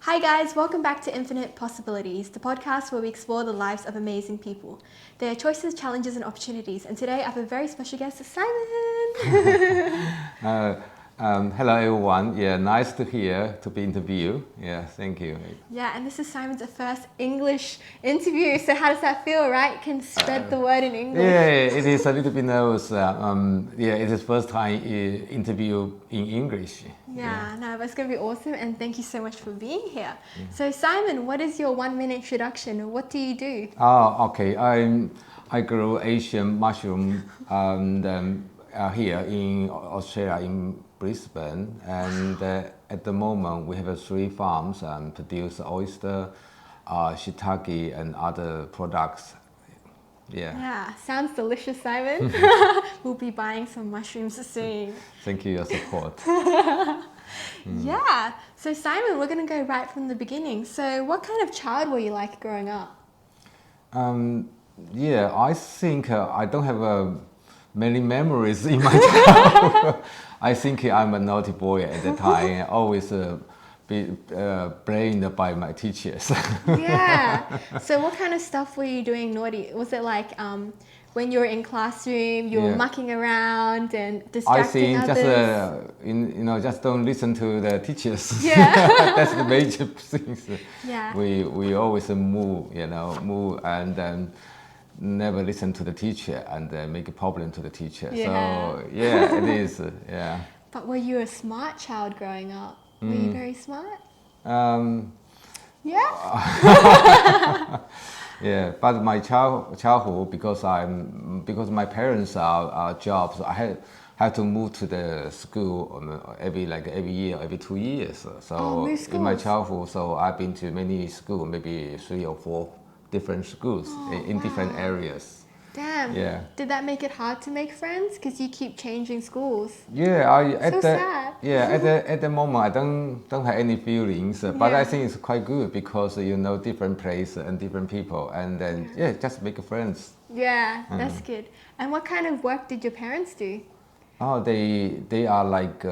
Hi guys, welcome back to Infinite Possibilities, the podcast where we explore the lives of amazing people, their choices, challenges and opportunities. And today I have a very special guest, Simon. Hello everyone. Yeah, nice to be interviewed. Yeah, thank you. Yeah, and this is Simon's first English interview. So how does that feel, right? You can spread the word in English. Yeah, it is a little bit nervous. It is first time interview in English. Yeah, no, but it's going to be awesome. And thank you so much for being here. Yeah. So Simon, what is your 1 minute introduction? What do you do? Oh, okay. I grow Asian mushroom here in Australia in Brisbane, and at the moment we have 3 farms and produce oyster, shiitake, and other products. Yeah, sounds delicious, Simon. We'll be buying some mushrooms soon. Thank you for your support. Yeah, so Simon, we're going to go right from the beginning. So what kind of child were you like growing up? Yeah, I think I don't have many memories in my childhood. I think I'm a naughty boy at the time, always be blamed by my teachers. Yeah. So what kind of stuff were you doing naughty? Was it like when you were in classroom, you were mucking around and distracting others? I think just don't listen to the teachers. Yeah. That's the major things. Yeah. We always move and then never listen to the teacher and make a problem to the teacher. Yeah. So yeah, it is. Yeah. But were you a smart child growing up? Were you very smart? Yeah. Yeah, but my childhood because my parents are jobs, I had to move to the school every year, every 2 years. So in my childhood, so I've been to many schools, maybe 3 or 4 different schools in different areas. Damn. Yeah. Did that make it hard to make friends? Because you keep changing schools. Yeah, sad. Yeah, at the moment I don't have any feelings, but I think it's quite good because you know different place and different people, and then just make friends. Yeah, that's good. And what kind of work did your parents do? Oh, they are like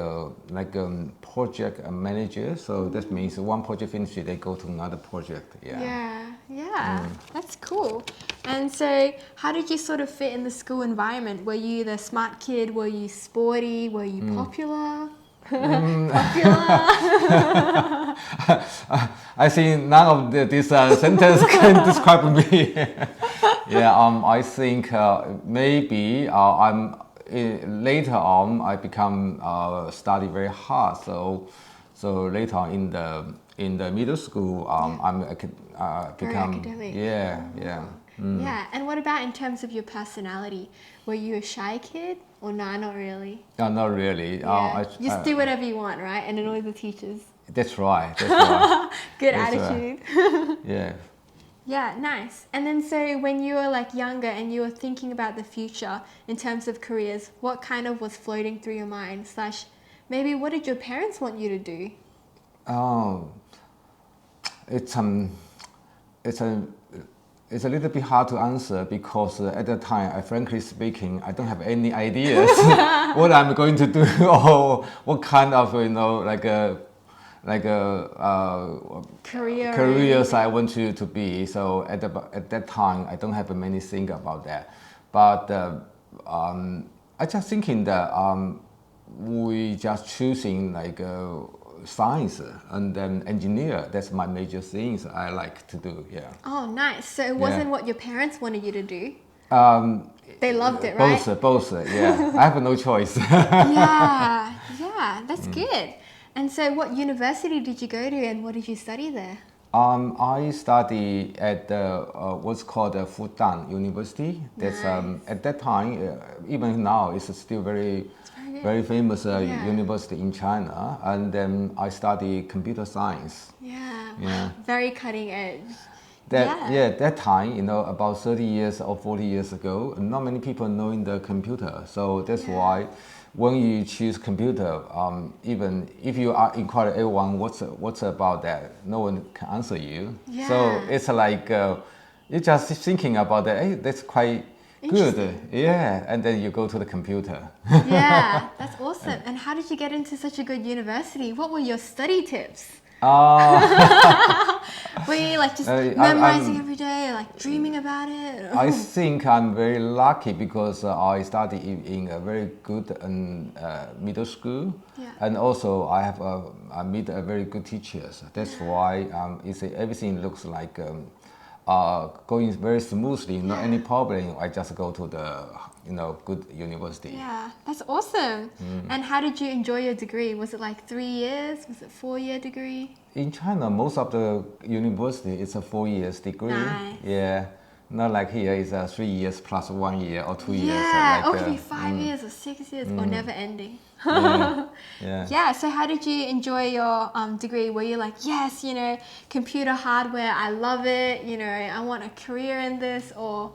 project manager. So that means one project finished, they go to another project. Yeah, that's cool. And so, how did you sort of fit in the school environment? Were you the smart kid? Were you sporty? Were you popular? I think none of this sentence can describe me. I think maybe later on I become study very hard. So later on in the middle school, I'm become academic. Yeah. Yeah, and what about in terms of your personality? Were you a shy kid or not really? No, not really. Yeah. Just do whatever you want, right? And annoy the teachers. That's right. Good attitude. Yeah. Yeah, nice. And then so when you were like younger and you were thinking about the future in terms of careers, what kind of was floating through your mind? / maybe what did your parents want you to do? Oh, it's a little bit hard to answer because at the time, frankly speaking, I don't have any ideas what I'm going to do or what kind of careers I want to be. So at that time, I don't have many think about that. But I just thinking that we just choosing science and then engineer. That's my major things I like to do. Yeah. Oh, nice. So it wasn't what your parents wanted you to do. They loved it, right? Both. Yeah. I have no choice. Yeah. That's good. And so, what university did you go to, and what did you study there? I study at what's called the Fudan University. That's at that time, even now, it's still very famous university in China. And then I study computer science. Yeah. Very cutting edge. That time, about 30 years or 40 years ago, not many people knowing the computer. So that's why when you choose computer, even if you are inquire everyone what's about that, no one can answer you. Yeah. So it's like you're just thinking about that. Hey, that's quite good. Yeah, and then you go to the computer. Yeah, that's awesome. And how did you get into such a good university? What were your study tips? Were you like just I'm- memorizing every day, like dreaming about it? I think I'm very lucky because I studied in a very good middle school, Yeah. and also I meet a very good teachers. That's why everything looks like going very smoothly. Not any problem. I just go to the good university. Yeah, that's awesome. And how did you enjoy your degree? Was it like 3 years? Was it 4-year degree? In China, most of the university is a 4 years degree. Nice. Yeah, not like here it's 3 years plus 1 year or 2 years. Yeah, Like, or it could be 5 years or 6 years or never ending. yeah. Yeah, so how did you enjoy your degree? Were you like, yes, computer hardware, I love it, I want a career in this, or...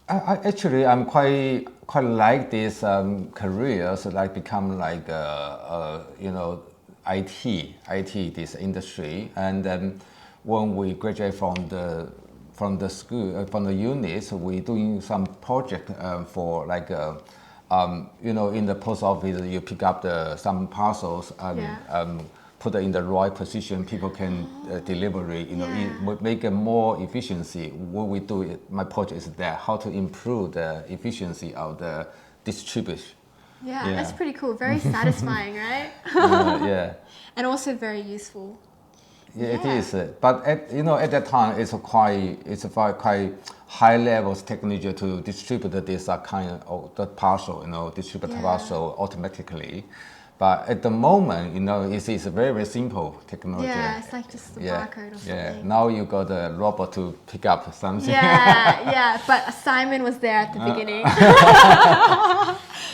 Actually, I'm quite like this career, so like become like IT this industry, and then when we graduate from the school from the units, we doing some project for like in the post office you pick up some parcels and put it in the right position, people can deliver it, make it more efficiency. What we do, my project is that how to improve the efficiency of the distribution. Yeah, that's pretty cool. Very satisfying, right? Yeah. And also very useful. Yeah, it is. But at that time, it's a quite high levels technology to distribute this kind of the parcel, distribute parcel automatically. But at the moment, it's a very, very simple technology. Yeah, it's like just the barcode or something. Yeah, now you got a robot to pick up something. Yeah, but Simon was there at the beginning.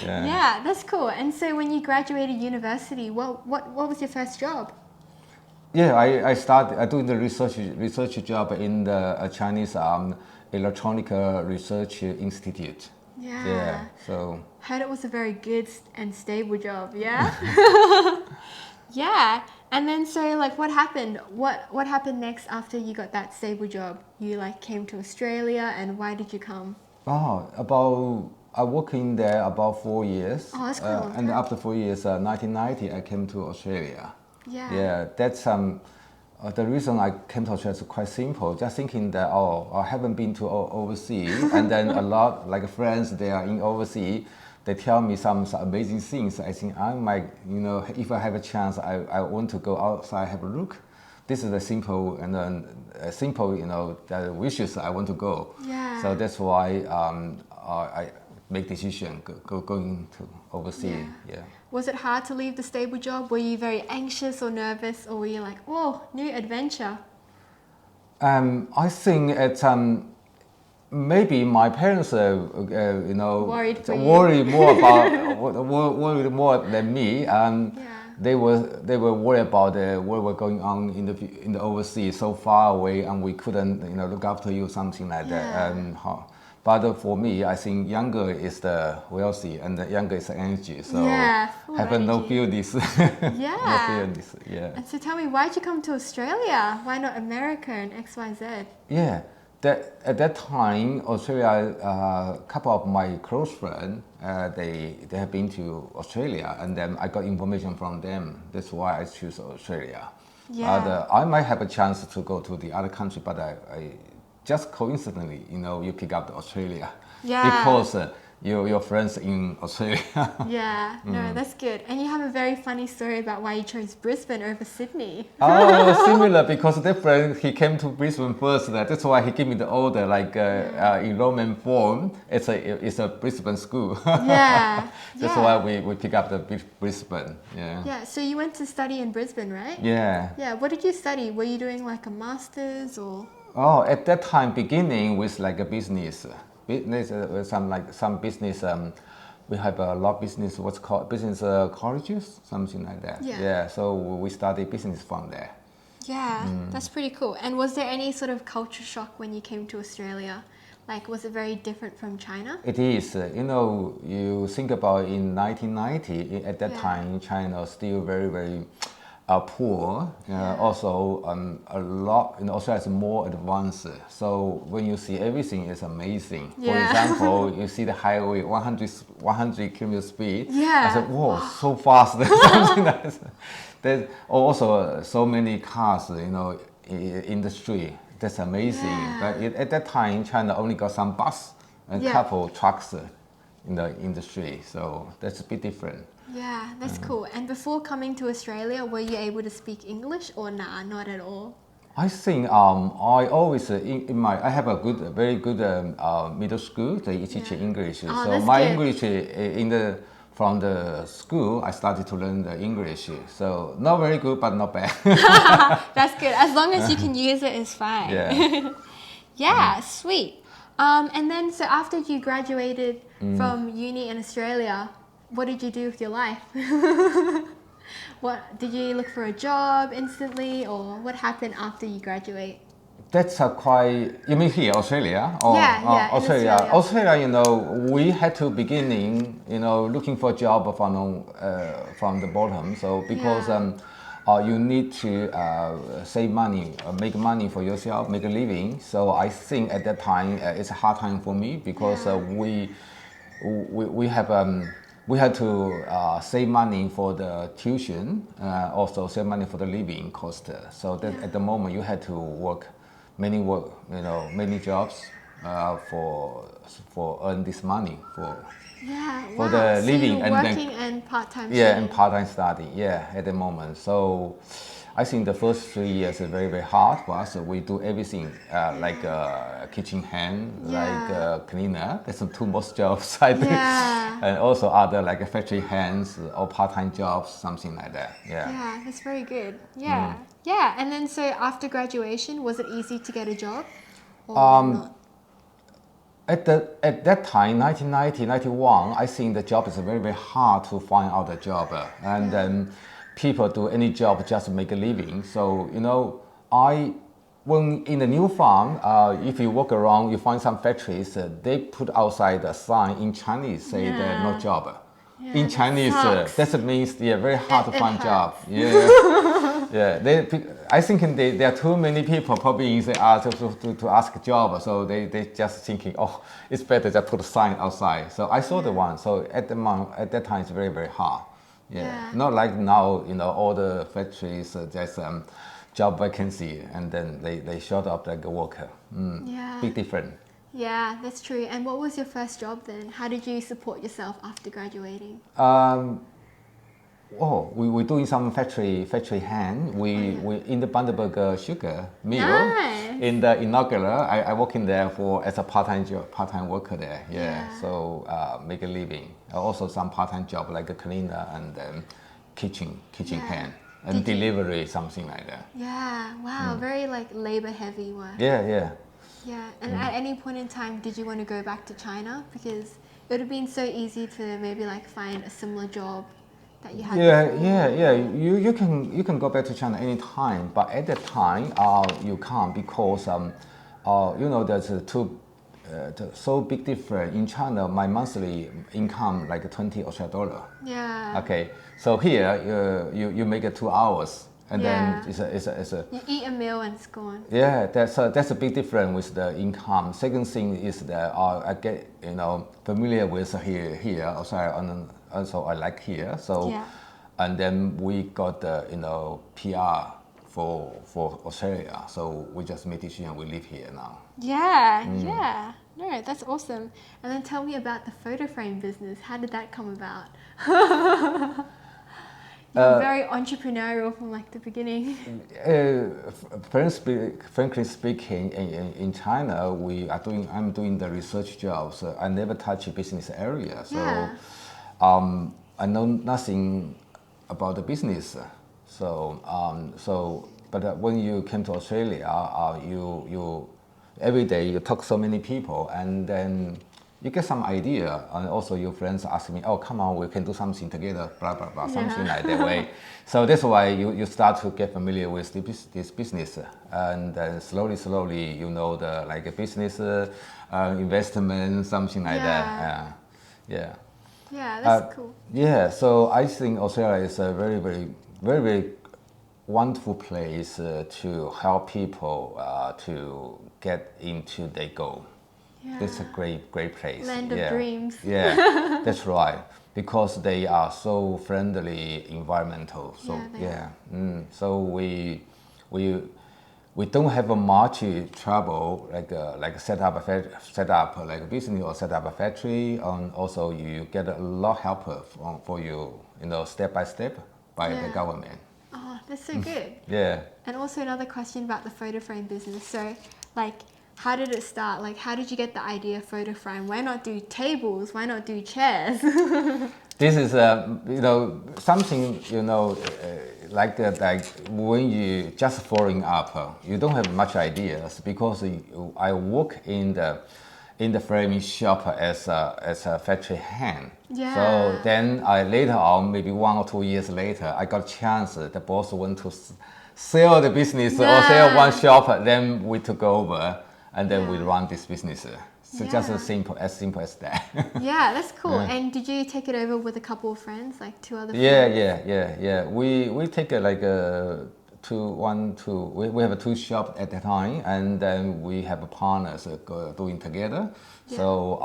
Yeah, that's cool. And so when you graduated university, what was your first job? Yeah, I doing the research job in the Chinese Electronic Research Institute. Yeah, so... Heard it was a very good and stable job, yeah? Yeah, and then so like what happened? What happened next after you got that stable job? You like came to Australia, and why did you come? I worked in there about 4 years. Oh, that's cool. And after 4 years, 1990, I came to Australia. Yeah. Yeah, that's the reason I came to Australia is quite simple. Just thinking that I haven't been to overseas, and then a lot like friends they are in overseas. They tell me some amazing things. I think I might, if I have a chance, I want to go outside have a look. This is a simple the wishes I want to go. Yeah. So that's why I make decision going to overseas. Yeah. Was it hard to leave the stable job? Were you very anxious or nervous, or were you like, oh, new adventure? I think it's maybe my parents, Worried worried more than me. They were worried about what was going on in the overseas, so far away, and we couldn't look after you, something like that. But for me, I think younger is the wealthy and the younger is the energy. So have no feel this. Yeah. No feel this. Yeah. And so tell me, why'd you come to Australia? Why not America and XYZ? Yeah. At that time, Australia, a couple of my close friends, they have been to Australia, and then I got information from them. That's why I choose Australia. Yeah. I might have a chance to go to the other country, but I just coincidentally, you pick up Australia. Yeah. Because your friends in Australia. Yeah, no, that's good. And you have a very funny story about why you chose Brisbane over Sydney. Oh, similar, because that friend, he came to Brisbane first. That's why he gave me the order, like enrollment form. It's a Brisbane school. Yeah. That's why we pick up the Brisbane. Yeah. Yeah, so you went to study in Brisbane, right? Yeah. Yeah, what did you study? Were you doing like a master's or? Oh, at that time, beginning with like a business, some business. We have a lot of business, what's called business colleges, something like that. Yeah. So we studied business from there. Yeah, that's pretty cool. And was there any sort of culture shock when you came to Australia? Like, was it very different from China? It is. You think about in 1990, at that time, China was still very, very poor. Also, a lot in Australia is more advanced. So when you see everything, it's amazing. For example, you see the highway 100 km speed. Yeah. I said, whoa, so fast. Something like that. There's also so many cars, industry. That's amazing. Yeah. But at that time, China only got some bus and Yeah. couple trucks in the industry. So that's a bit different. Yeah, that's cool. And before coming to Australia, were you able to speak English or nah, not at all? I think I always I have a very good middle school. They teach Yeah. English. Oh, So that's my good. English from the school I started to learn the English. So not very good, but not bad. That's good. As long as you can use it, it's fine. Yeah. Yeah, sweet. And then, so after you graduated from uni in Australia, what did you do with your life? What did you look for a job instantly, or what happened after you graduate? That's quite. You mean here, Australia? Or, Yeah, in Australia. Australia. Australia, we had to beginning, looking for a job from the bottom. So because Yeah. you need to save money, make money for yourself, make a living. So I think at that time it's a hard time for me because Yeah. we had to save money for the tuition, also save money for the living cost. So that Yeah. at the moment you had to work, many jobs for earn this money Yeah, for wow. the So living you're and then working and part-time yeah, studying. and part-time study, yeah, at the moment. So I think the first 3 years is very, very hard for us. So we do everything, like kitchen hand, like Yeah. cleaner. That's the two most jobs I do. Yeah. And also other like factory hands or part-time jobs, something like that. Yeah. Yeah, that's very good. Yeah. Yeah, and then so after graduation, was it easy to get a job or not? At that time, 1990, 91, I think the job is very, very hard to find out a job. And then people do any job just to make a living. So, when in the new farm, if you walk around, you find some factories, they put outside a sign in Chinese, say there no Yeah. job. Yeah, In that Chinese, sucks. that means very hard to It find job. hurts. Yeah. Yeah, I think there are too many people probably in the to ask a job, so they just thinking, oh, it's better just put a sign outside. So I saw the one. So at that time, it's very, very hard. Yeah. Not like now, all the factories there's job vacancy, and then they shut up like a worker. Yeah. Big different. Yeah, that's true. And what was your first job then? How did you support yourself after graduating? We're doing some factory hand. We in the Bundaberg sugar mill. Nice. In the inaugural, I work in there as a part-time worker there. Yeah. Yeah. So make a living. Also some part-time job like a cleaner and kitchen Yeah. hand and Did you- delivery, something like that. Yeah, wow, very like labor heavy work. Yeah. Yeah, and at any point in time, did you want to go back to China? Because it would have been so easy to maybe like find a similar job that you had before. Yeah. You can go back to China anytime, but at that time, you can't because there's so big difference in China. My monthly income like 20 Australian dollar. Yeah. Okay, so here you make it 2 hours, and Yeah. then it's a You eat a meal and it's gone. yeah, that's a big difference with the income. Second thing is that I get familiar with here also also I like here. So Yeah. and then we got the PR for Australia. So we just made decision we live here now. Yeah, yeah. No, that's awesome. And then tell me about the photo frame business. How did that come about? You're very entrepreneurial from like the beginning. Frankly speaking, in China, I'm doing the research job, so I never touch a business area. So Yeah. I know nothing about the business. But when you came to Australia, you every day you talk to so many people, and then you get some idea, and also your friends ask me, oh, come on, we can do something together, blah, blah, blah, something like that way. So that's why you start to get familiar with this business. And then slowly, the like a business, investment, something like that. Yeah. Yeah, that's cool. Yeah, so I think Australia is a very, very, very, very wonderful place to help people to get into their goal. That's a great place. Land of dreams. Yeah, that's right. Because they are so friendly, environmental. So so we don't have a much trouble like set up like a business or set up a factory, and also you get a lot help for you step by step by the government. Oh, that's so good. Yeah. And also another question about the photo frame business. So, like, how did it start? Like, how did you get the idea of photo frame? Why not do tables? Why not do chairs? This is something like when you just following up, you don't have much ideas because I work in the framing shop as a factory hand. Yeah. So then I later on, maybe 1 or 2 years later, I got a chance. The boss want to sell the business or sell one shop. Then we took over and then we run this business. So just as simple as that. Yeah, that's cool. And did you take it over with a couple of friends, like 2 other friends? Yeah. We take it like we have 2 shops at the time, and then we have partners doing together. Yeah. So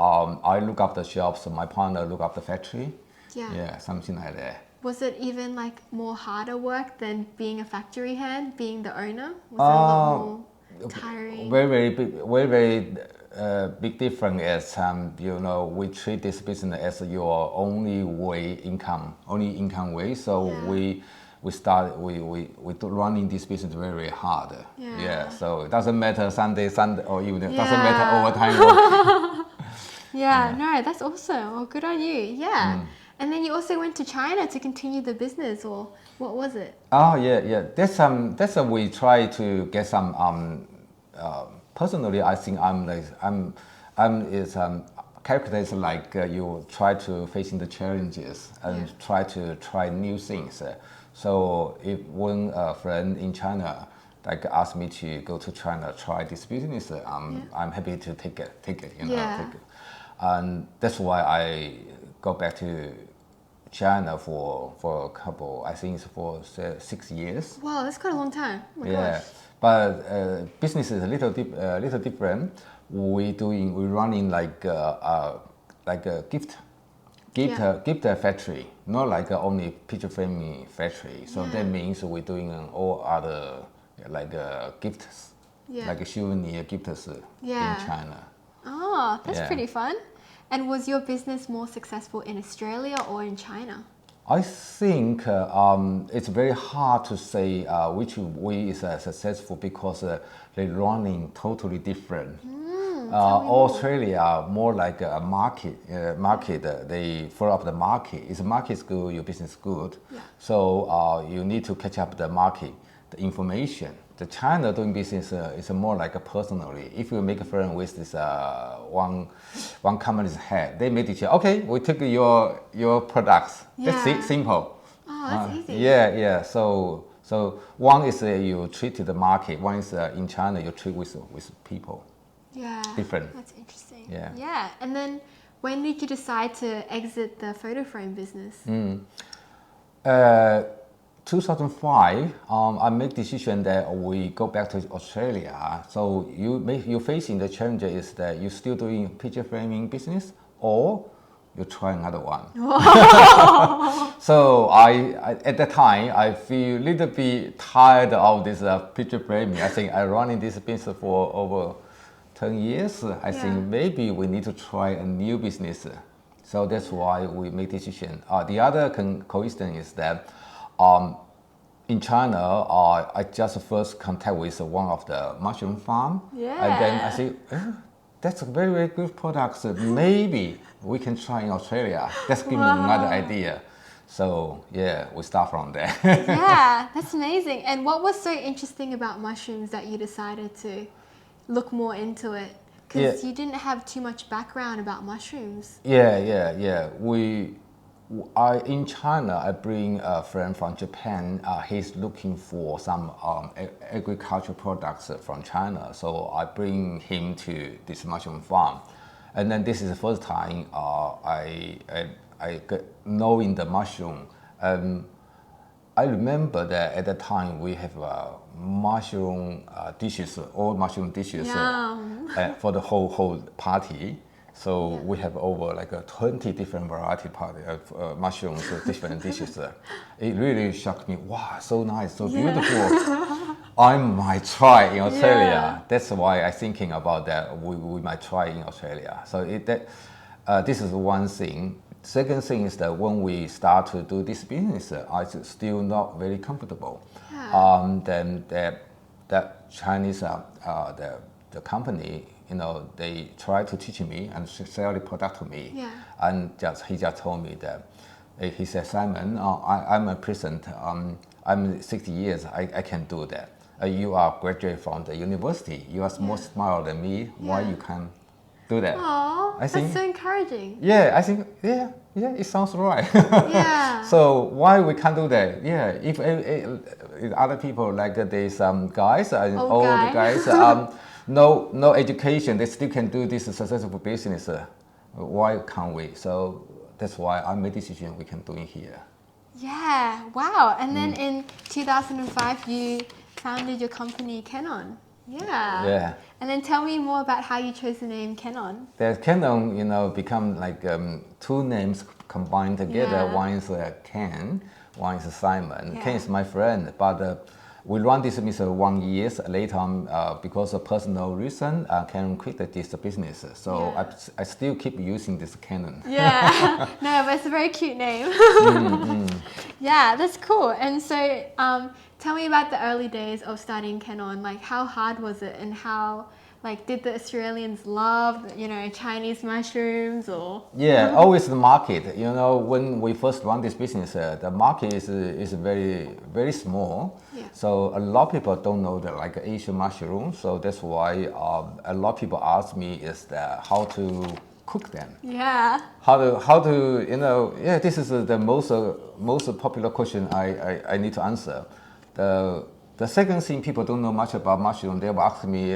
I look up the shops, my partner look up the factory. Yeah, something like that. Was it even like more harder work than being a factory hand, being the owner? Was it a lot more tiring? Very big difference is we treat this business as your only income way. So we do running this business very hard. Yeah. So it doesn't matter Sunday or evening. It doesn't matter overtime work. No, that's awesome. Well, good on you. Yeah. And then you also went to China to continue the business, or what was it? Oh yeah. That's we try to get some. Personally, I think I'm characterized like you try to facing the challenges and try new things. So if when a friend in China like asked me to go to China try this business, I'm happy to take it. Take it. And that's why I go back to China for a couple. I think it's for 6 years. Wow, that's quite a long time. Oh my gosh. But business is a little different. We running like a gift factory, not like only picture framing factory. So that means we're doing all other like gifts, like souvenir gifts in China. Oh, that's pretty fun. And was your business more successful in Australia or in China? I think it's very hard to say which way is successful because they're running totally different. Australia more like a market. They follow up the market. If the market is good, your business is good. Yeah. So you need to catch up the market, the information. The China doing business is more like a personally. If you make a friend with this one company's head, they make it okay. We take your products. That's it, simple. Oh, that's easy. Yeah. So one is you treat the market. One is in China you treat with people. Yeah. Different. That's interesting. Yeah. Yeah. And then when did you decide to exit the photo frame business? 2005, I make decision that we go back to Australia. So you're facing the challenge is that you're still doing picture framing business or you try another one. So I at the time I feel a little bit tired of this picture framing. I think I running this business for over 10 years. I think maybe we need to try a new business. So that's why we make decision. The other coincidence is that in China, I just first contact with one of the mushroom farm. Yeah. And then I say, that's a very, very good product. Maybe we can try in Australia. That's give me another idea. So yeah, we start from there. Yeah, that's amazing. And what was so interesting about mushrooms that you decided to look more into it? Because you didn't have too much background about mushrooms. Yeah. In China, I bring a friend from Japan. He's looking for some agricultural products from China. So I bring him to this mushroom farm. And then this is the first time I knowing the mushroom. I remember that at the time we have mushroom dishes, all mushroom dishes for the whole party. So we have over like 20 different variety party of mushrooms, different dishes. It really shocked me. Wow, so nice, so beautiful. I might try in Australia. Yeah. That's why I'm thinking about that. We might try in Australia. So this is one thing. Second thing is that when we start to do this business, I still not very comfortable. Yeah. Then that Chinese the company, they try to teach me and sell the product to me. Yeah. And he just told me that he said, Simon, I'm a present. I'm 60 years. I can do that. You are graduate from the university. You are more smart than me. Why you can't do that? Aww, I think, that's so encouraging. Yeah, I think it sounds right. Yeah. So why we can't do that? Yeah, if other people like these guys and old guys, no education, they still can do this successful business. Why can't we? So that's why I made decision we can do it here. Yeah. Wow. And then in 2005, you founded your company Kenon. Yeah. Yeah. And then tell me more about how you chose the name Kenon. The Kenon, become like two names combined together. Yeah. One is Ken, one is Simon. Yeah. Ken is my friend, but we run this business 1 year later because of personal reason. Ken quit this business, so I still keep using this Kenon. Yeah. No, but it's a very cute name. Yeah, that's cool. And so tell me about the early days of starting Kenon. Like, how hard was it, and how, like, did the Australians love, Chinese mushrooms or? Yeah, always the market. When we first run this business, the market is very, very small. Yeah. So a lot of people don't know the like Asian mushroom. So that's why a lot of people ask me is that how to cook them. Yeah. How to this is the most popular question I need to answer. The second thing, people don't know much about mushroom. They will ask me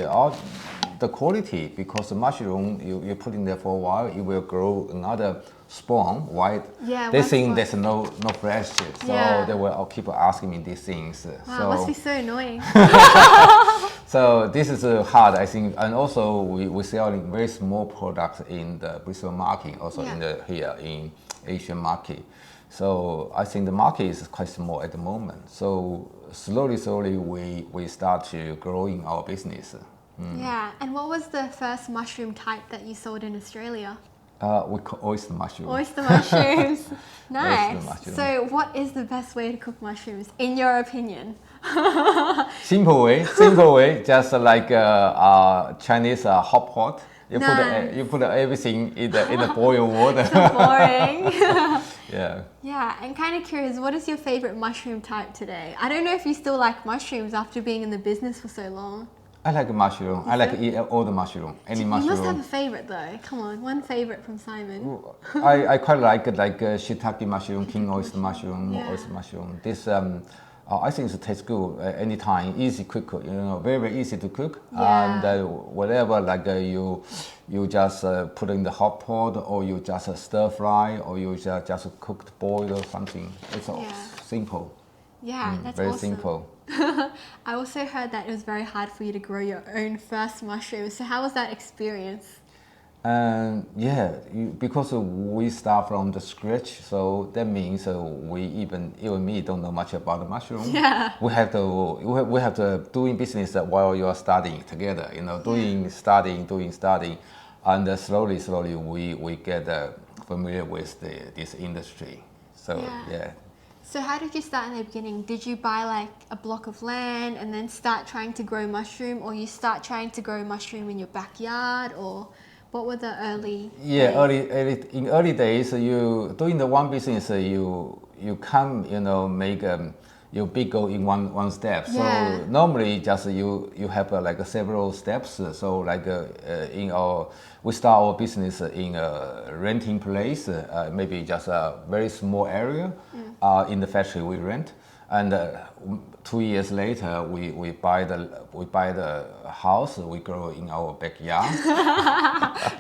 the quality, because the mushroom you put in there for a while, it will grow another spawn, right? Yeah. They think there's no fresh, so they will keep asking me these things. Wow, so, must be so annoying. So this is hard, I think, and also we selling very small products in the Brisbane market, also here in Asian market. So I think the market is quite small at the moment. So slowly we start to growing our business. Yeah, and what was the first mushroom type that you sold in Australia? We call oyster mushroom. Oyster mushrooms. Nice. Oyster mushroom. So what is the best way to cook mushrooms, in your opinion? Simple way, just like Chinese hot pot. You put everything in the boiled water. So boring. Yeah. Yeah, and kind of curious, what is your favorite mushroom type today? I don't know if you still like mushrooms after being in the business for so long. I like mushroom. I like eat all the mushroom. Any mushroom. You must have a favorite though. Come on, one favorite from Simon. I quite like shiitake mushroom, king oyster mushroom, oyster mushroom. This I think it tastes good anytime. Easy, quick, very very easy to cook. Yeah. And whatever, like you just put in the hot pot, or you just stir fry, or you just cooked boil or something. It's all simple. Yeah, that's very awesome. simple. I also heard that it was very hard for you to grow your own first mushrooms. So how was that experience? Because we start from the scratch, so that means even me don't know much about the mushroom. Yeah. We have to doing business while you are studying together. Doing studying, and slowly we get familiar with this industry. So yeah. So how did you start in the beginning? Did you buy like a block of land and then start trying to grow mushroom, or you start trying to grow mushroom in your backyard, or what were the early days? Early days, you doing the one business, you can't make your big goal in one step. So normally just you have like several steps. So like we start our business in a renting place, maybe just a very small area in the factory we rent, and 2 years later we buy the house, we grow in our backyard.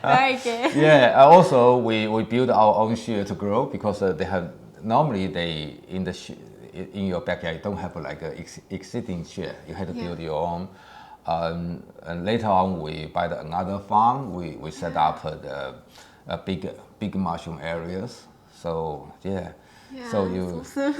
Very good. Yeah, also we build our own share to grow, because they have normally in in your backyard. You don't have like a existing share. You have to build your own. And later on, we buy another farm. We set up a big mushroom areas. So yeah. Yeah, So that's awesome.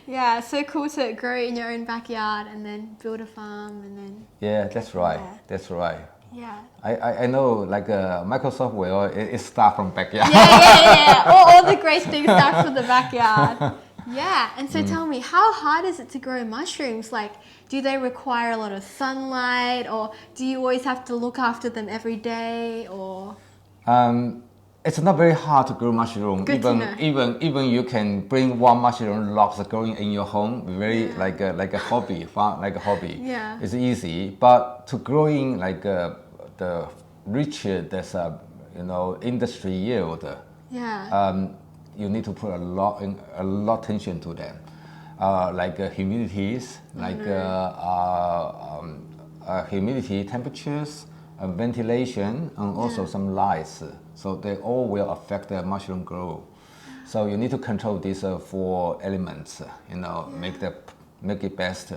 Yeah, so cool to grow in your own backyard and then build a farm and then. Yeah, that's right. there. That's right. Yeah. I know like Microsoft will it start from backyard. Yeah. All the great things start from the backyard. Yeah, and so tell me, how hard is it to grow mushrooms? Like, do they require a lot of sunlight, or do you always have to look after them every day, or? It's not very hard to grow mushroom. Good to know. Even you can bring one mushroom logs growing in your home. Very like a hobby, fun, like a hobby. Yeah. It's easy, but to growing like the richer there's a industry yield. Yeah. You need to put a lot attention to them, like humidities, like humidity, temperatures, ventilation, and also some lights. So they all will affect the mushroom growth. So you need to control these 4 elements. Make it best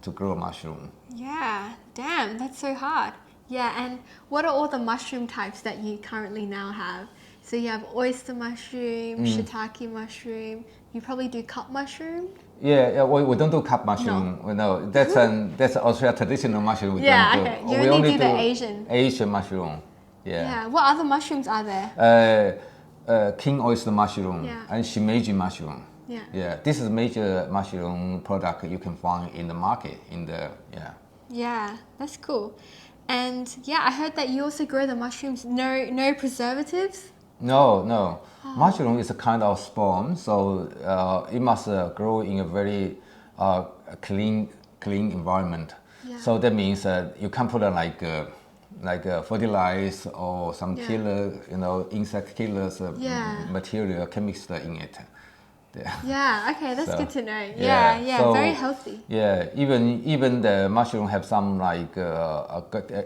to grow mushroom. Yeah. Damn, that's so hard. Yeah, and what are all the mushroom types that you currently now have? So you have oyster mushroom, shiitake mushroom. You probably do cup mushroom. Yeah, we don't do cup mushroom. No, that's Australia traditional mushroom. We Yeah, don't do. okay. You only do the Asian mushroom. Yeah. Yeah. What other mushrooms are there? King oyster mushroom Yeah. and shimeji mushroom. Yeah. Yeah, this is major mushroom product you can find in the market. Yeah, that's cool. And yeah, I heard that you also grow the mushrooms. No preservatives. No. Mushroom is a kind of spawn, so it must grow in a very clean environment. Yeah. So that means you can't put fertilizer or some killer, insect killers material chemicals in it. Yeah. Okay, that's good to know. Yeah, Yeah. so, Very healthy. Yeah, even the mushroom have some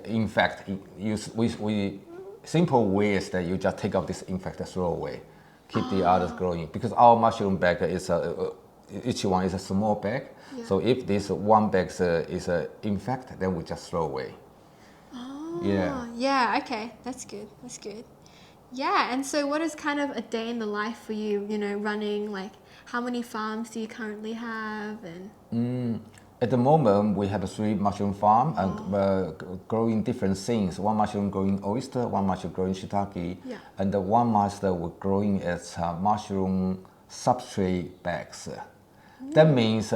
in fact, we simple way is that you just take out this infect and throw away, keep the others growing, because our mushroom bag is each one is a small bag. Yeah. So if this one bag is infect, then we just throw away. Oh. Yeah. Yeah. Okay, that's good. Yeah, and so what is kind of a day in the life for you? Running, like, how many farms do you currently have? And At the moment, we have 3 mushroom farm and growing different things. One mushroom growing oyster, one mushroom growing shiitake, and the one master we're growing as mushroom substrate bags. That means,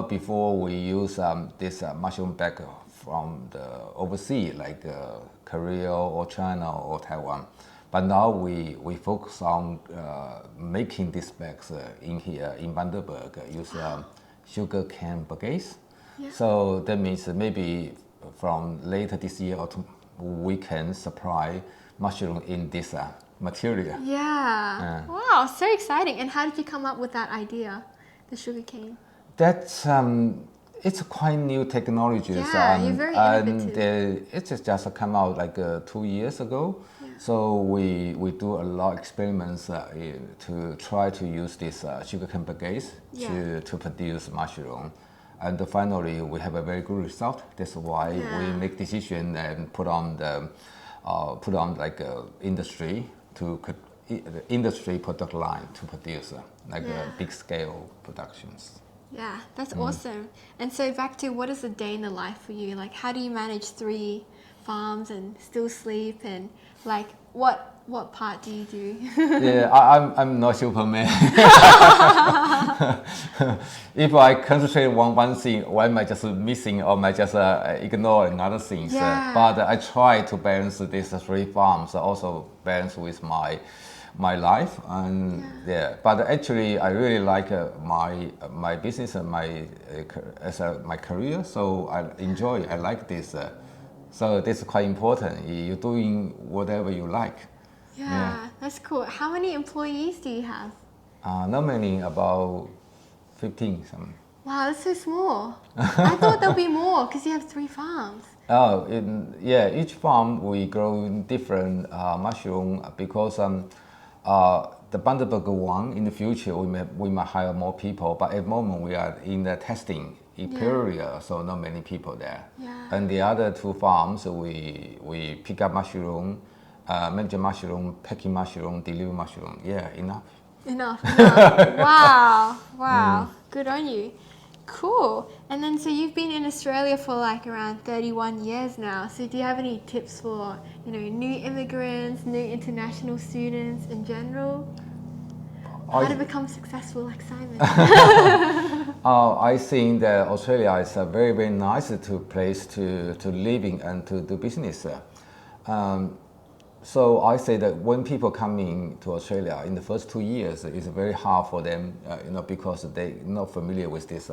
before we use this mushroom bag from the overseas, like Korea or China or Taiwan. But now we focus on making these bags in here in Vandenberg, use sugar cane bagasse. Yeah. So that means maybe from later this year we can supply mushroom in this material. yeah. Wow, so exciting. And how did you come up with that idea, the sugarcane? That's it's a quite new technology. Yeah, you're very innovative. And it just come out like 2 years ago. Yeah. So we do a lot of experiments to try to use this sugarcane bagasse to produce mushroom. And finally, we have a very good result. That's why we make decision and put on industry industry product line to produce big scale productions. Yeah, that's awesome. And so back to, what is a day in the life for you? Like, how do you manage 3 farms and still sleep, and like what part do you do? Yeah, I'm not Superman. If I concentrate on one thing, why am I just missing or am I just ignoring other things? Yeah. But I try to balance these 3 farms, also balance with my life, and But actually, I really like my business and my career. So I like this. So this is quite important. You're doing whatever you like. Yeah, that's cool. How many employees do you have? Not many, about 15. Some. Wow, that's so small. I thought there'll be more because you have 3 farms. Oh, each farm we grow different mushroom because the Bundaberg one in the future we might hire more people, but at the moment we are in the testing period, so not many people there. Yeah. And the other two farms we pick up mushroom, manage mushroom, packing mushroom, deliver mushroom. Yeah, enough. Enough. Wow. Good on you. Cool. And then so you've been in Australia for like around 31 years now. So do you have any tips for, new immigrants, new international students in general? How to become successful like Simon? I think that Australia is a very, very nice place to living and to do business. So I say that when people come in to Australia in the first 2 years, it's very hard for them, because they're not familiar with this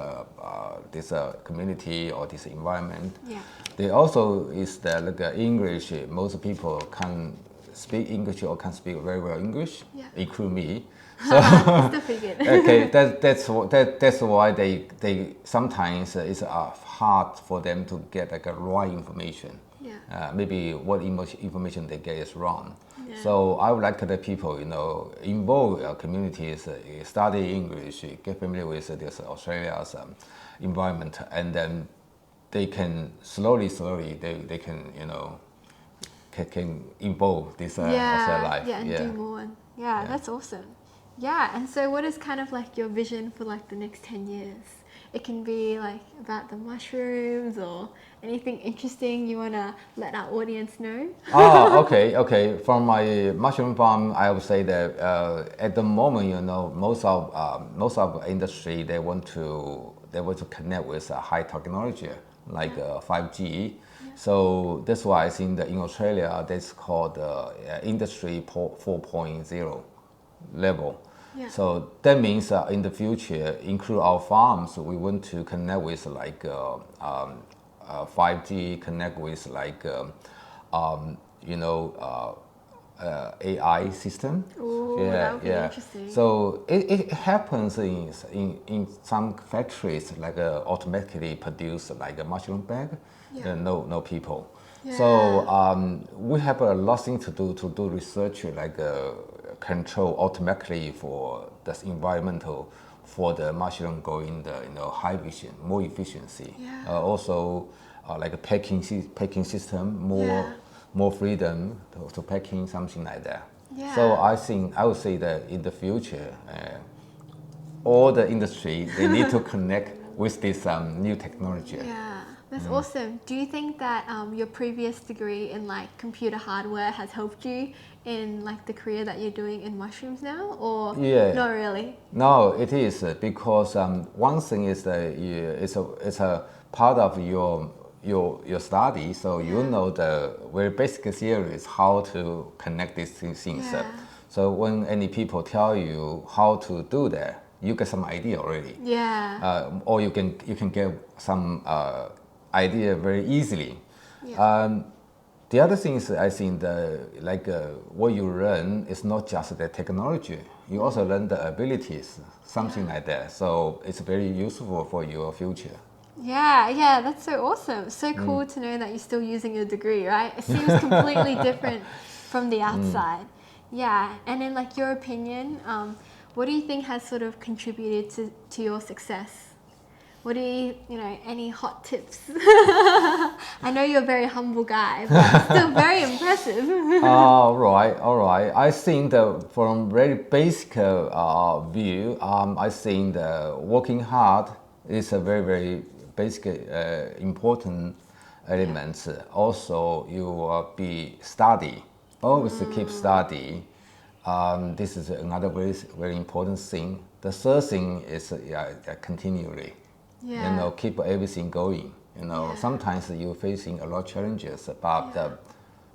community or this environment. Yeah. They also is that like English. Most people can speak English or can speak very well English, including me. So okay, that's why they sometimes it's hard for them to get like a right information. Yeah. Maybe what information they get is wrong. Yeah. So I would like the people, involve communities, study English, get familiar with this Australia's environment, and then they can slowly they can can involve this Australian life. Yeah, and do more. Yeah, that's awesome. Yeah, and so what is kind of like your vision for like the next 10 years? It can be like about the mushrooms or anything interesting you want to let our audience know. Okay. From my mushroom farm, I would say that at the moment, most of industry they want to connect with high technology like 5G. Yeah. So that's why I think that in Australia that's called Industry 4.0 level. Yeah. So that means in the future, include our farms, we want to connect with like 5G, connect with like AI system. Ooh, that would be interesting. So it happens in some factories like automatically produce like a mushroom bag. Yeah. No people. Yeah. So we have a lot of things to do research like control automatically for this environmental for the mushroom going the high vision, more efficiency. Yeah. Also like a packing system, more freedom to packing, something like that. Yeah. So I would say that in the future, all the industry they need to connect with this new technology. Yeah. That's awesome. Do you think that your previous degree in like computer hardware has helped you in like the career that you're doing in mushrooms now, or not really? No, it is because one thing is that it's a part of your study, so you know the very basic theory is how to connect these things. Yeah. So when any people tell you how to do that, you get some idea already. Yeah. Or you can get some idea very easily. Yeah. The other thing is I think what you learn is not just the technology. You also learn the abilities, something like that. So it's very useful for your future. Yeah, that's so awesome. So cool to know that you're still using your degree, right? It seems completely different from the outside. Yeah, and in like your opinion, what do you think has sort of contributed to your success? What do any hot tips? I know you're a very humble guy, but still very impressive. All right. I think that from very basic view, I think that working hard is a very, very basic, important element. Yeah. Also, you be study. Always keep study. This is another very, very important thing. The third thing is continually. Yeah. Keep everything going. Sometimes you're facing a lot of challenges, but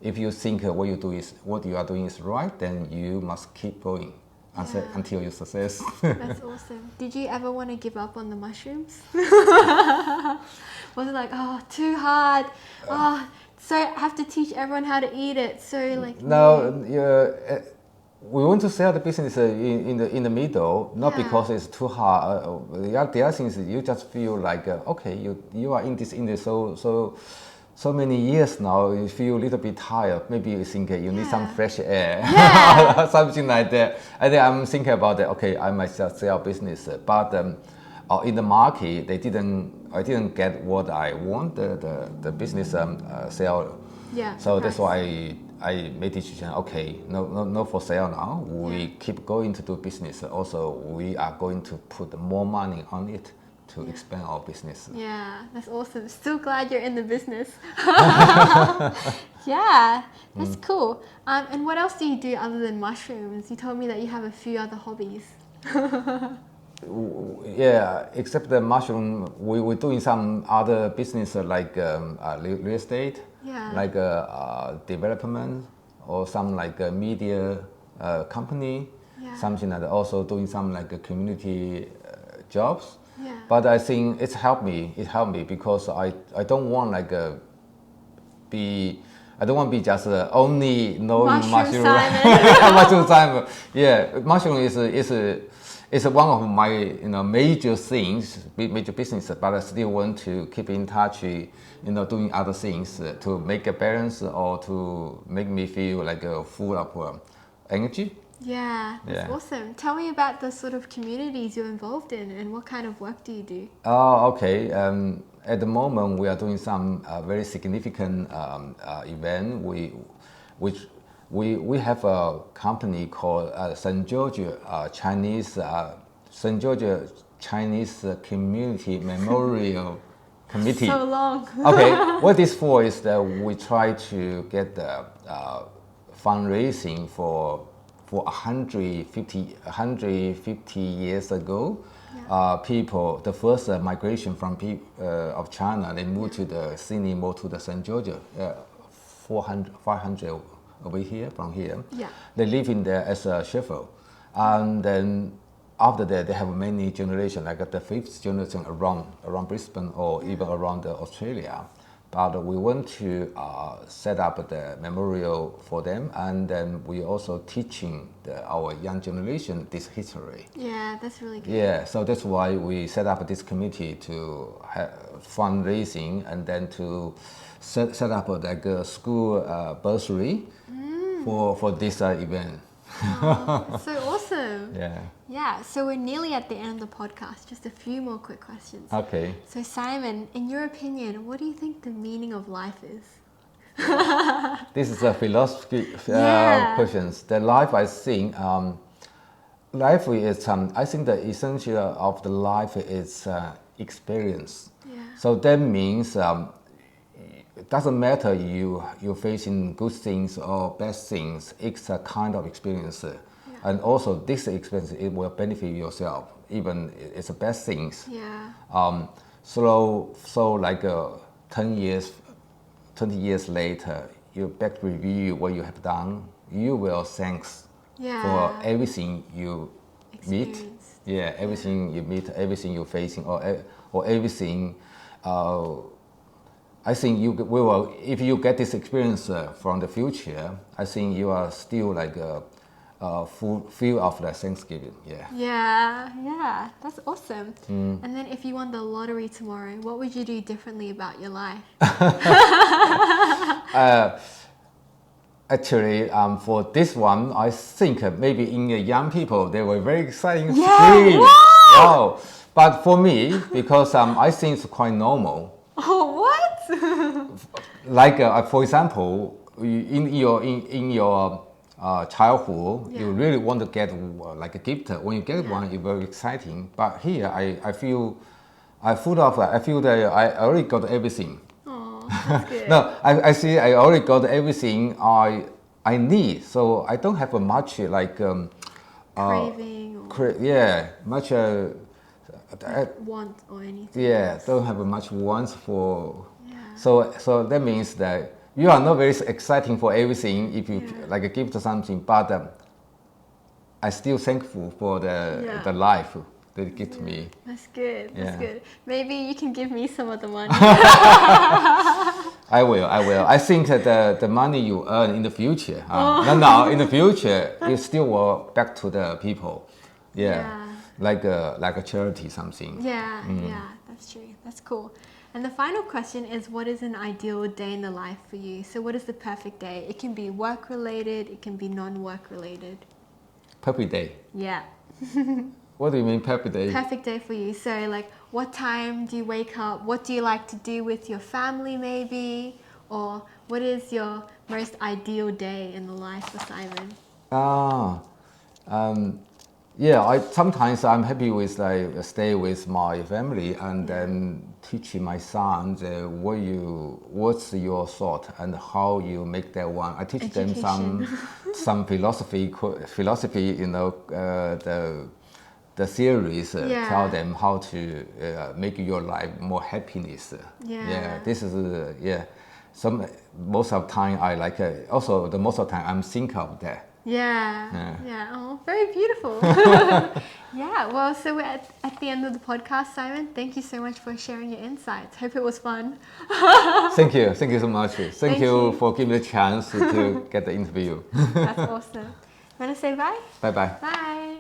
if you think what you are doing is right, then you must keep going until you success. That's awesome. Did you ever want to give up on the mushrooms? Was it like, too hard? So I have to teach everyone how to eat it. So like we want to sell the business in the middle, not because it's too hard. The other thing is you just feel like okay, you are in this industry so many years now, you feel a little bit tired. Maybe you think you need some fresh air, something like that. And then I'm thinking about that. Okay, I might sell business, but in the market, I didn't get what I want. The business sell. Yeah. So that's why I made the decision. Okay, no for sale now. We keep going to do business. Also, we are going to put more money on it to expand our business. Yeah, that's awesome. Still glad you're in the business. Yeah, that's cool. And what else do you do other than mushrooms? You told me that you have a few other hobbies. Yeah, except the mushroom, we're doing some other business like real estate, like development, or some like a media company, something like that. Also doing some like community jobs. Yeah. But I think it helped me. It helped me because I don't want like I don't want to be just only knowing mushroom. Mushroom Simon. Yeah, mushroom is one of my major things, major business. But I still want to keep in touch, doing other things to make a balance or to make me feel like full of energy. Yeah, that's awesome. Tell me about the sort of communities you're involved in and what kind of work do you do? Oh, okay. At the moment, we are doing some very significant event. We have a company called St. George Chinese Community Memorial Committee. So long. Okay, what this for is that we try to get the fundraising for 150 years ago. People, the first migration from of China, they moved to the Sydney, moved to the St. George, 500 over here, from here. Yeah. They live in there as a shepherd. And then after that, they have many generations, like the fifth generation around Brisbane or even around Australia. But we want to set up the memorial for them, and then we also teaching our young generation this history. Yeah, that's really good. Yeah, so that's why we set up this committee to have fundraising, and then to set up like a school bursary for this event. Oh, that's so awesome. Yeah. So we're nearly at the end of the podcast. Just a few more quick questions. Okay. So Simon, in your opinion, what do you think the meaning of life is? This is a philosophy questions. The life, I think, life is I think the essential of the life is experience. Yeah. So that means it doesn't matter you're facing good things or bad things. It's a kind of experience, and also this experience, it will benefit yourself, even it's the best things. Yeah. So like 10 years, 20 years later, you back review what you have done. You will thanks for everything you meet. Yeah, everything you meet, everything you're facing, or everything. I think we will. If you get this experience from the future, I think you are still like full of the Thanksgiving. Yeah, that's awesome. And then if you won the lottery tomorrow, what would you do differently about your life? Actually, for this one, I think maybe in young people, they were very exciting. Yeah, wow! But for me, because I think it's quite normal. Oh, what? Like for example, in your childhood, you really want to get like a gift. When you get one, it's very exciting. But here, I feel that I already got everything. Oh, that's good. No, I see. I already got everything I need. So I don't have a much like craving. Much. Want or anything. Yeah, don't have much wants for. So that means that you are not very exciting for everything if you like a gift or something, but I still thankful for the life they give to me. That's good. That's good. Maybe you can give me some of the money. I will. I think that the money you earn in the future, in the future, you still will back to the people. Like a charity something. Yeah, that's true. That's cool. And the final question is, what is an ideal day in the life for you? So what is the perfect day? It can be work related, it can be non-work related. Perfect day. Yeah. What do you mean perfect day? Perfect day for you. So like, what time do you wake up? What do you like to do with your family maybe? Or what is your most ideal day in the life of Simon? Yeah, sometimes I'm happy with like stay with my family and then teaching my sons what's your thought and how you make that one. I teach them some philosophy, you know, the theories. Tell them how to make your life more happiness. Yeah. This is most of the time I like. Also, the most of the time I'm think of that. Yeah. Oh, very beautiful. Yeah. Well, so we're at the end of the podcast, Simon. Thank you so much for sharing your insights. Hope it was fun. Thank you so much. Thank you you. for giving me the chance to get the interview. That's awesome. Want to say bye? Bye bye. Bye.